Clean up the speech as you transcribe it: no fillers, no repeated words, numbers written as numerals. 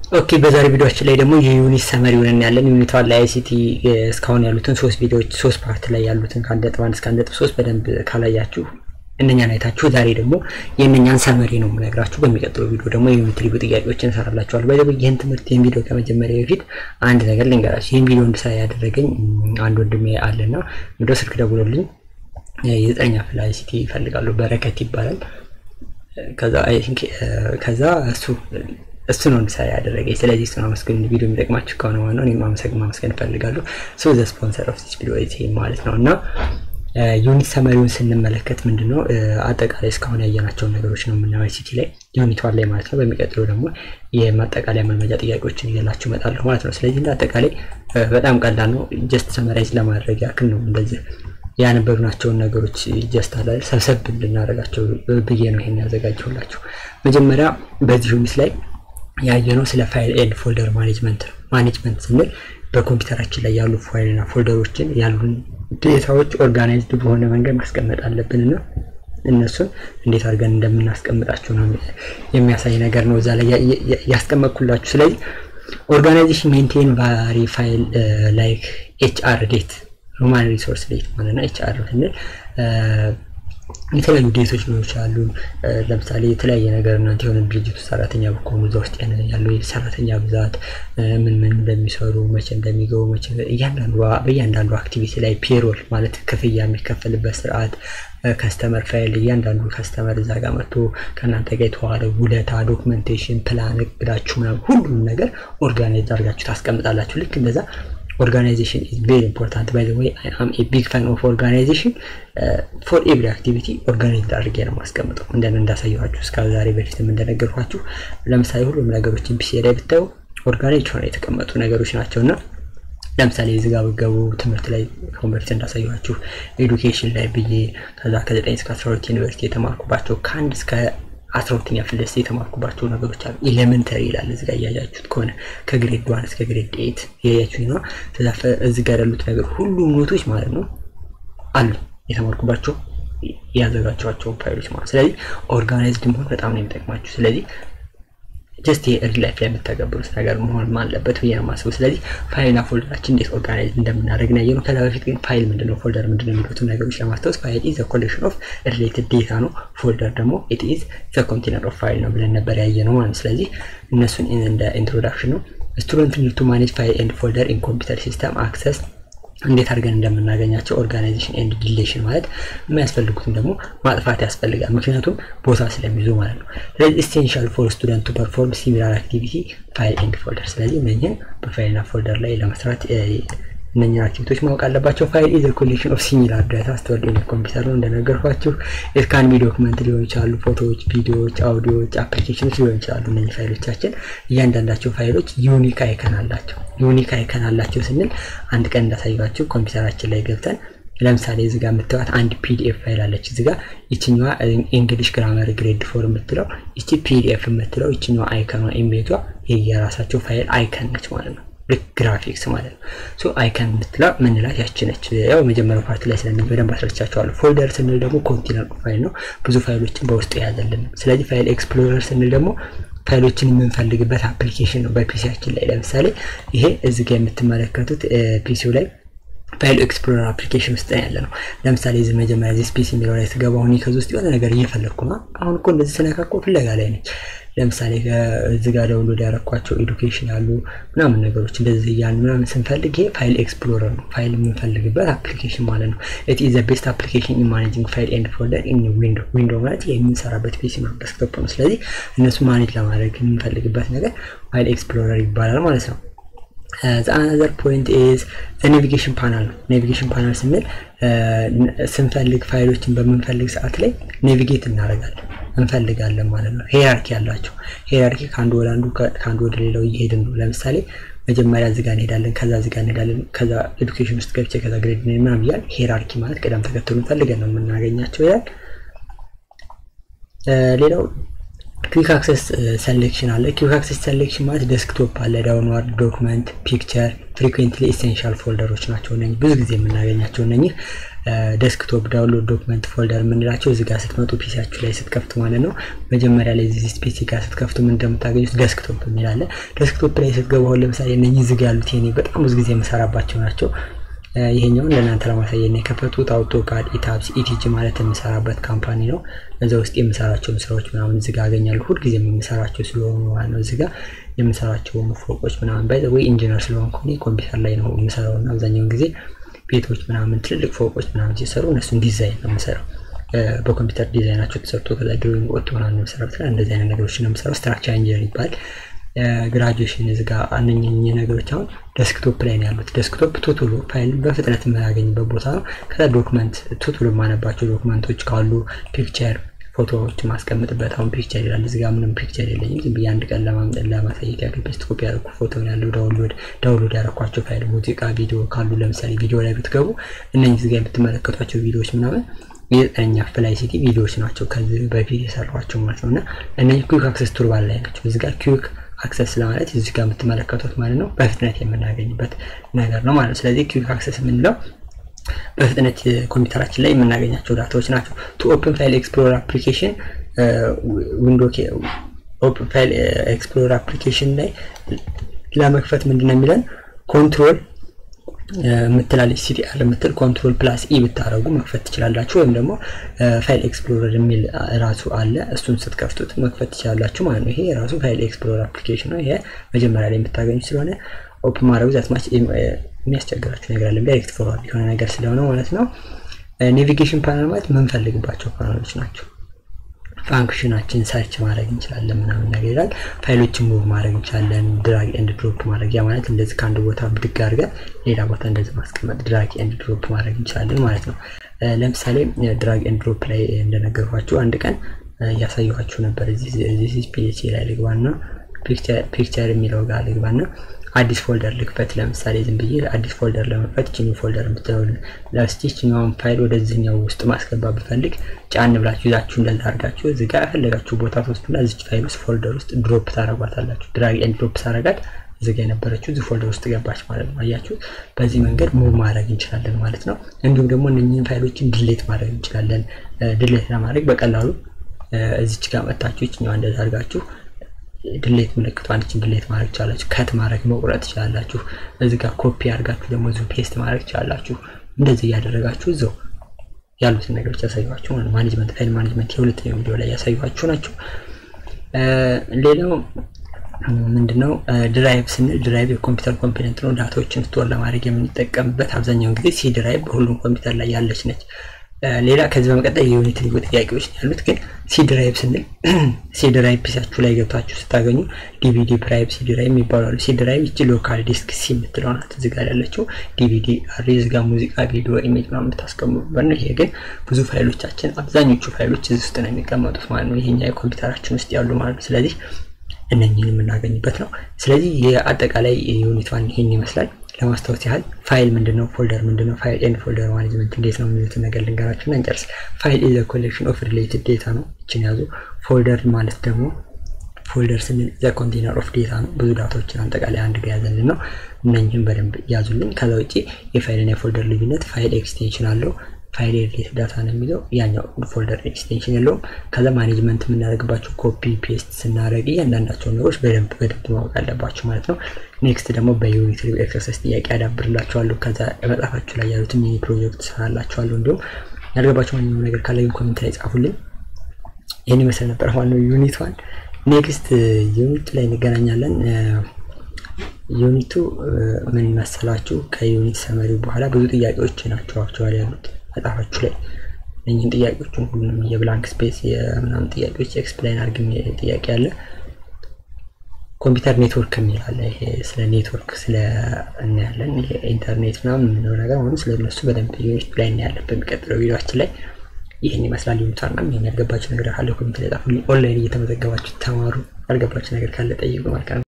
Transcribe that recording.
ኦኬ በዛሬ ቪዲዮአችን ላይ ደግሞ የዩኒት ሰመሪውን ያለን ዩኒት ዋን ላይ አይሲቲ እስካሁን ያሉትን 3 ቪዲዮዎች 3 ፓርት ላይ ያሉትን ከ1.1 እስከ 1.3 በደንብ ካላያችሁ እነኛን አይታችሁ ዛሬ ደግሞ የነኛን ሰመሪ ነው የምነግራችሁ። በሚቀጥለው ቪዲዮ ደግሞ የዩኒት ሪቪው ጥያቄዎችን እንሰራላችኋለሁ። ባይዘው ይሄን ትምህርት ይሄን ቪዲዮ ከመጀመሪያ በፊት አንድ ነገር ልንገራችሁ። ይሄን ቪዲዮ እንድሰራ ያደረገኝ አንድ ወንድሜ አለና ወደ ስልክ ደውሎልኝ የዘጠኛ ክፍል አይሲቲ ይፈልጋሉ በረከት ይባላል። ከዛ እሱ ነው እንድሰራ ያደረገኝ። ስለዚህ እሱን አመስግን ቪዲዮ የሚጠቅማችሁ ከሆነ ማለት ነው እኔም ማመስገን እፈልጋለሁ። ሶ ዘ ስፖንሰር ኦፍ ዲስ ቪዲዮ ኢዝ ማለት ነውና ዩኒት ሰመሪውን ስንመለከት ምንድነው አጠቃላይ እስካሁን ያየናቸው ነገሮች ነው የምናየው አይሲቲ ላይ ዩኒት ዋን ላይ ማለት ነው። በሚቀጥለው ደግሞ የማጠቃለያ መልመጃ ጥያቄዎችን ይዘላችሁ እመጣለሁ ማለት ነው። ስለዚህ እንደ አጠቃላይ በጣም ቀላል ነው። ጀስት ሰመራይዝ ለማድረግ ያክል ነው እንደዚህ ያነበብናቸው ነገሮች ጀስት አለ ሰብሰብ እንድናደርጋቸው ብዬ ነው ይሄን ያዘጋጀሁላችሁ። መጀመሪያ በዚህ ዩኒት ላይ ያየነው ስለ ፋይል ኤንድ ፎልደር ማኔጅመንት ስንል በኮምፒውተራችን ላይ ያሉ ፋይልና ፎልደሮችን ያሉን ዴታዎች ኦርጋናይዝድ በሆነ መንገድ ማስቀመጥ አለብንና እነሱን እንዴት አድርገን እንደምናስቀምጣቸው ነው የሚያሳይ ነገር ነው እዛ ላይ ያስቀመጥኩላችሁ። ስለዚህ ኦርጋናይዜሽን ሜንቴን ቫሪ ፋይል ላይክ ኤችአር ዴት ሁማን ሪሶርስ ዴት ማለት ነው። ኤችአር ስንል የተለያዩ ዴቶች ነው ይችላሉ። ለምሳሌ የተለያየ ነገር እናንተ የሆነ ድርጅት ሰራተኛ በኮኑ እዛ ውስጥ ያለው የሰራተኛ ብዛት ምን እንደሚሰሩ መቼ እንደሚገቡ መቼ በእያንዳንዱ አክቲቪቲ ላይ ፔሮል ማለት ክፍያ የሚከፈልበት ስርዓት ከስተመር ፋይል እያንዳንዱ ከስተመር እዛ ጋር መጥቶ ከናንተ ጋር የተዋለው ውለታ ዶክመንቴሽን ፕላን እቅዳችሁ ሁሉም ነገር ኦርጋናይዝ አድርጋችሁ ታስቀምጣላችሁ። ልክ እንደዛ organization is very important. By the way, I am a big fan of organization. For every activity organized አድርጌ ነው ማስቀምጠው እንዳሳየኋችሁ እስካሁን ዛሬ በፊትም እንደነገርኳችሁ። ለምሳሌ ሁሉም ነገሮችን ፒሲ ላይ ብታዩ ኦርጋናይዝድ ሆነው የተቀመጡ ነገሮች ናቸውና ለምሳሌ እዚህ ጋር በገቡ ትምህርት ላይ ኮምፒውተር እንዳሳየኋችሁ ኤዱኬሽን ላይ ብዬ ከዛ ከ9 እስከ 12 ዩኒቨርሲቲ የተማርኩባቸው ከአንድ እስከ 12ኛ ክፍል ድረስ የተማርኩባቸው ነገሮች አሉ። ኤሌመንተሪ ይላል እዚህ ጋር ያያችሁት ከሆነ ከግሬድ 1 እስከ ግሬድ 8 ያያችሁ ነው። ስለዚህ እዚህ ጋር ያሉት ነገር ሁሉም ኖቶች ማለት ነው አሉ የተማርኩባቸው ያዘጋጇቸው ፋይሎች ማለት። ስለዚህ ኦርጋናይዝድ መሆን በጣም ነው የሚጠቅማችሁ። ስለዚህ ጀስት የሪል ላይፍ ላይ የምትተገብሩት ነገር መሆን አለበት ብዬ ነው የማስበው። ስለዚህ ፋይልና ፎልደራችን እንዴት ኦርጋናይዝ እንደምናደርግ ነው ያየነው። ከዛ በፊት ግን ፋይል ምንድነው ፎልደር ምንድነው የሚሉትን ነገሮች ለማስታወስ ፋይል ኢዝ a collection of related data ነው። ፎልደር ደግሞ it is the container of file ነው ብለን ነበር ያየነው ማለት። ስለዚህ እነሱን እንደ ኢንትሮዳክሽን ነው። ስቱደንት need to manage file and folder in computer system access እንዴት አድርገን እንደምናገኛቸው ኦርጋናይዜሽን ኤንድ ዲሌሽን ማለት የሚያስፈልጉትን ደግሞ ማጥፋት ያስፈልጋል ምክንያቱም ቦታ ስለሚይዙ ማለት ነው። ስለዚህ essential for student to perform similar activity file and folder። ስለዚህ እነኚህን በፋይልና ፎልደር ላይ ለመስራት እነኚህን አክቲቪቲዎች ማወቅ አለባቸው። ፋይል is a collection of similar data stored in a computer ነው እንደነገርኳችሁ። it can be document ሊሆን ይችላሉ፣ ፎቶዎች፣ ቪዲዮዎች፣ አውዲዮዎች፣ አፕሊኬሽኖች ሊሆን ይችላሉ። እነኚህ ፋይሎቻችን እያንዳንዳቸው ፋይሎች ዩኒክ አይከን አላቸው ስንል አንድ ቀን እንዳሳያችሁ ኮምፒውተራችን ላይ ገብተን ለምሳሌ እዚህ ጋር የምታዩት አንድ ፒዲኤፍ ፋይል አለች እዚህ ጋር ይችኛዋ እንግሊሽ ግራመር ግሬድ 4 የምትለው እቺ ፒዲኤፍ የምትለው ይችኛዋ አይከኗ ኢሜጇ የራሳቸው ፋይል አይከን ነች ማለት ነው። ግራፊክስ ማለት ነው። ሶ አይከን ምትላ ምንላት ያችነች ያው መጀመሪያው ፓርት ላይ ስለነበረን ባስረቻችኋለሁ። ፎልደር ስንል ደግሞ ኮንቴነር ፋይል ነው ብዙ ፋይሎችን በውስጡ ያዘልን። ስለዚህ ፋይል ኤክስፕሎረር ስንል ደግሞ ፋይሎችን የምንፈልግበት አፕሊኬሽን ነው በፒሲያችን ላይ። ለምሳሌ ይሄ እዚህ ጋር የምትመለከቱት ፒሲው ላይ ፋይል ኤክስፕሎረር አፕሊኬሽን ውስጥ ያለ ነው። ለምሳሌ እዚህ መጀመሪያ እዚህ ፒሲ የሚለው ላይ ተገባው እኔ ከዚህ ውስጥ የሆነ ነገር እየፈለኩ ነው። አሁን እኮ እንደዚህ ስለካኮ ፍለጋ ላይ ነኝ። ለምሳሌ እዚህ ጋር ዳውንሎድ ያረኳቸው ኤዱኬሽን ያሉ ምናምን ነገሮች እንደዚህ ያን ምናምን ስንፈልግ ይሄ ፋይል ኤክስፕሎረር ነው ፋይል የምንፈልግበት አፕሊኬሽን ማለት ነው። it is the best application in managing file and folder in window ማለት የምንሰራበት ፒሲ ነው ዴስክቶፕ ነው። ስለዚህ እነሱ ማኔጅ ለማድረግ የምንፈልግበት ነገር ፋይል ኤክስፕሎረር ይባላል ማለት ነው። the another point is the navigation panel ነው። navigation panel ስንል ስንፈልግ ፋይሎችን በመንፈልግ ሰዓት ላይ ኔቪጌት እንፈልጋለን ማለት ነው። ሄራርኪ ያላቸው ሄራርኪ ካንዱ ወደ ሌላው እየሄድን ነው። ለምሳሌ መጀመሪያ እዚህ ጋር እንሄዳለን ከዛ እዚህ ጋር እንሄዳለን ከዛ ኤዱኬሽን ውስጥ ገብቼ ከዛ ግሬድ ነው ምናምን ይላል። ሄራርኪ ማለት ቀደም ተከተሉን ፈልገን ነው የምናገኛቸው ይላል። ሌላው ኩዊክ አክሰስ ሴሌክሽን አለ። ኩዊክ አክሰስ ሴሌክሽን ማለት ዴስክቶፕ አለ፣ ዳውንሎድ፣ ዶክመንት፣ ፒክቸር፣ ፍሪኩዌንትሊ ኤሴንሻል ፎልደሮች ናቸው። እነኚህ ብዙ ጊዜ የምናገኛቸው እነኚህ ዴስክቶፕ፣ ዳውንሎድ፣ ዶክመንት ፎልደር የምንላቸው እዚህ ጋር ስትመጡ ፒሲያችሁ ላይ ስትከፍቱ ማለት ነው። መጀመሪያ ላይ እዚህ ፒሲ ጋር ስትከፍቱ ምን እንደምታገኙት ዴስክቶፕ የሚል አለ። ዴስክቶፕ ላይ ስትገቡ አሁን ለምሳሌ እነኚህ እዚህ ጋር ያሉት የኔ በጣም ብዙ ጊዜ የምሰራባቸው ናቸው። ይሄኛውን ለእናንተ ለማሳየት ነው የከፈቱት። አውቶካድ፣ ኢታብስ፣ ኢቲጂ ማለት የምሰራበት ካምፓኒ ነው። እዛ ውስጥ የምሰራቸው ስራዎች ምናምን እዚህ ጋር አገኛለሁ። ሁሉ ጊዜ የምሰራቸው ስለሆኑ ማለት ነው። እዚህ ጋር የምሰራቸው ፎቆች ምናምን ባይ ዘ ወይ ኢንጂነር ስለሆንኩ እኔ ኮምፒውተር ላይ ነው የምሰራውና አብዛኛውን ጊዜ ቤቶች ምናምን ትልልቅ ፎቆች ምናምን ሲሰሩ እነሱን ዲዛይን ነው የምሰራው። በኮምፒውተር ዲዛይናቸው ተሰርቶ ከዛ ድሮይንግ ወጥቶ ምናምን ነው የምሰራው። እንደዚህ አይነት ነገሮች ነው የምሰራው። ስትራክቸር ኢንጂነር ይባላል። ግራጁዌሽን እዚህ ጋር እነኚህ ነገሮች አሁን ዴስክቶፕ ላይ ነው ያሉት። ዴስክቶፕ ቶቶሎ ፋይል በፍጥነት የማያገኝበት ቦታ ነው። ከዛ ዶክመንት ቶቶሎ የማነባቸው ዶክመንቶች ካሉ፣ ፒክቸር ፎቶዎች ማስቀምጥበት። አሁን ፒክቸር ይላል እዚህ ጋር ምንም ፒክቸር የለኝም። ዝም ብዬ አንድ ቀን ለማሳየት ያክል ፔስት ኮፒ ያደረኩ ፎቶ ነው ያለው። ዳውንሎድ ያደረኳቸው ፋይል፣ ሙዚቃ፣ ቪዲዮ ካሉ ለምሳሌ ቪዲዮ ላይ ብትገቡ እነኚህ እዚህ ጋር የምትመለከቷቸው ቪዲዮዎች ምናምን የጠኛ ፍላይ ሲቲ ቪዲዮዎች ናቸው ከዚህ በፊት የሰራኋቸው ማለት ነውና እነኚህ ኩዊክ አክሰስ ቱልባር ላይ ናቸው። እዚህ ጋር ኩዊክ አክሰስ ለማለት እዚህ ጋር የምትመለከቱት ማለት ነው በፍጥነት የምናገኝበት ነገር ነው ማለት ነው። ስለዚህ ኩዊክ አክሰስ የምንለው በፍጥነት ኮምፒውተራችን ላይ የምናገኛቸው ዳታዎች ናቸው። ቱ ኦፕን ፋይል ኤክስፕሎረር አፕሊኬሽን ዊንዶ ኦፕን ፋይል ኤክስፕሎረር አፕሊኬሽን ላይ ለመክፈት ምንድነው የሚለን ኮንትሮል ምትላለች ሲቲአር ምትል ኮንትሮል ፕላስ ኢ ብታረጉ መክፈት ትችላላችሁ። ወይም ደግሞ ፋይል ኤክስፕሎረር የሚል ራሱ አለ እሱን ስትከፍቱት መክፈት ትችላላችሁ ማለት ነው። ይሄ ራሱ ፋይል ኤክስፕሎረር አፕሊኬሽን ነው። ይሄ መጀመሪያ ላይ የምታገኙት ስለሆነ ኦፕን ማድረግ ዛትማች የሚያስቸግራችሁ ነገር አለ ዳይሬክት ፎርዋርድ የሆነ ነገር ስለሆነ ማለት ነው። ኔቪጌሽን ፓነል ማለት የምንፈልግባቸው ፓነሎች ናቸው። ፋንክሽናችን ሰርች ማድረግ እንችላለን ምናምን ነገር ይላል። ፋይሎችን ሙቭ ማድረግ እንችላለን። ድራግ ኤንድ ድሮፕ ማድረግ ያ ማለት እንደዚህ ከአንድ ቦታ ብድግ አድርገን ሌላ ቦታ እንደዚህ ማስቀመጥ ድራግ ኤንድ ድሮፕ ማድረግ እንችላለን ማለት ነው። ለምሳሌ ድራግ ኤንድ ድሮፕ ላይ እንደነገርኳችሁ አንድ ቀን ያሳየኋችሁ ነበር። እዚህ ፒሲ ላይ ልግባና ፒክቸር የሚለው ጋር ልግባና አዲስ ፎልደር ልክፈት። ለምሳሌ ዝም ብዬ አዲስ ፎልደር ለመክፈት እቺን ፎልደር የምትተውልን ለስቲችኛውን ፋይል ወደዚህኛው ውስጥ ማስገባት ብፈልግ ጫን ብላችሁ ይዛችሁ እንደዛ አድርጋችሁ እዚህ ጋር ፈለጋችሁ ቦታ ተወስዱና እዚህ ፋይል ውስጥ ፎልደር ውስጥ ድሮፕ ታረጋታላችሁ። ድራግ ኤንድ ድሮፕ ሳረጋት እዚህ ጋር የነበረችው እዚህ ፎልደር ውስጥ ገባች ማለት ነው። አያችሁ በዚህ መንገድ ሙቭ ማድረግ እንችላለን ማለት ነው። እንዲሁም ደግሞ እነኚህን ፋይሎችን ዲሌት ማድረግ እንችላለን። ዲሌት ለማድረግ በቀላሉ እዚች ጋር መጣችሁ እቺኛው እንደዛ አድርጋችሁ ዲሌት ምልክቷን እቺን ዲሌት ማድረግ ይቻላል። ከት ማድረግ መቁረጥ ይችላልላችሁ። እዚህ ጋር ኮፒ አድርጋችሁ ደግሞ እዚሁ ፔስት ማድረግ ይችላልላችሁ። እንደዚህ ያደረጋችሁ እዛው ያሉትን ነገሮች ያሳዩዋችሁ ማለት ማኔጅመንት ፋይል ማኔጅመንት የሁለተኛው ቪዲዮ ላይ ያሳዩዋችሁ ናቸው። ሌላው ምንድነው ድራይቭ ስንል ድራይቭ የኮምፒውተር ኮምፖነንት ነው። ዳታዎችን ስቶር ለማድረግ የምንጠቀምበት አብዛኛውን ጊዜ ሲ ድራይቭ በሁሉም ኮምፒውተር ላይ ያለች ነች። ሌላ ከዚህ በመቀጠል የዩኒት ሊጎ ጥያቄዎች ያሉት ግን ሲ ድራይቭ ስንል ሲ ድራይቭ ፒሲያችሁ ላይ ገብታችሁ ስታገኙ ዲቪዲ ድራይቭ ሲ ድራይቭ የሚባላሉ። ሲ ድራይቭ እቺ ሎካል ዲስክ ሲ የምትለው ናት እዚህ ጋር ያለችው። ዲቪዲ አሪዝ ጋር ሙዚቃ፣ ቪዲዮ፣ ኢሜጅ ምናምን የምታስቀምጡበት ነው። ይሄ ግን ብዙ ፋይሎቻችን አብዛኞቹ ፋይሎች እዚህ ውስጥ ነው የሚቀመጡት ማለት ነው። ይሄኛ የኮምፒውተራችን ውስጥ ያሉ ማለት ነው። ስለዚህ እነኚህን የምናገኝበት ነው። ስለዚህ የአጠቃላይ ዩኒት 1 ይሄን ይመስላል። ለማስታወስ ያህል ፋይል ምንድነው፣ ፎልደር ምንድነው፣ ፋይል ኤንድ ፎልደር ማኔጅመንት እንዴት ነው የሚሉትን ነገር ልንገራችሁና እንጨርስ። ፋይል ኢዝ አ ኮሌክሽን ኦፍ ሪሌትድ ዴታ ነው። እቺን ያዙ። ፎልደር ማለት ደግሞ ፎልደር ስንል ዘ ኮንቴነር ኦፍ ዴታ ነው። ብዙ ዳታዎችን አጠቃላይ አንድ ጋር ያዘልን ነው። እነኚህን በደንብ ያዙልኝ። ከዛ ውጪ የፋይል እና የፎልደር ልዩነት ፋይል ኤክስቴንሽን አለው። ፋይል ሪሌትድ ዳታ ነው የሚለው ያኛው ፎልደር ኤክስቴንሽን የለውም። ከዛ ማኔጅመንት የምናደርግባቸው ኮፒ ፔስት ስናደርግ እያንዳንዳቸው ነገሮች በደንብ ማወቅ አለባችሁ ማለት ነው። ኔክስት ደግሞ በዩኒት ኤክሰርሳይዝ ጥያቄ ያዳብርላችኋለሁ። ከዛ መጽሐፋችሁ ላይ ያሉትን ሚኒ ፕሮጀክት ሰራላችኋለሁ። እንዲሁም ያልገባችሁ ማንኛውም ነገር ካለ ኮሜንት ላይ ጻፉልኝ። ይሄን መሰለ ነበር አሁን ነው ዩኒት 1። ኔክስት ዩኒት ላይ እንገናኛለን። ዩኒቱ ምን መሰላችሁ ከዩኒት ሰመሪው በኋላ ብዙ ጥያቄዎች ናቸው አክቹዋሊ ያሉት መጽሐፋችሁ ላይ። እነኚህን ጥያቄዎችን ሁሉንም የብላንክ ስፔስ የምናምን ጥያቄዎች ኤክስፕሌን አድርግኝ ጥያቄ አለ። ኮምፒውተር ኔትወርክ የሚል አለ። ይሄ ስለ ኔትወርክ ስለ እናያለን። ይሄ ኢንተርኔት ምናምን ነው ነገር አሁን ስለነሱ በደንብ ዩኒት ላይ እናያለን በሚቀጥለው ቪዲዮአችን ላይ። ይሄን ይመስላል ዩኒቷና ምን ያልገባችሁ ነገር ካለ ኮሜንት ላይ ጻፉልኝ። ኦንላይን እየተመዘገባችሁ ተማሩ። ያልገባችሁ ነገር ካለ ጠይቁ ማለት ነው።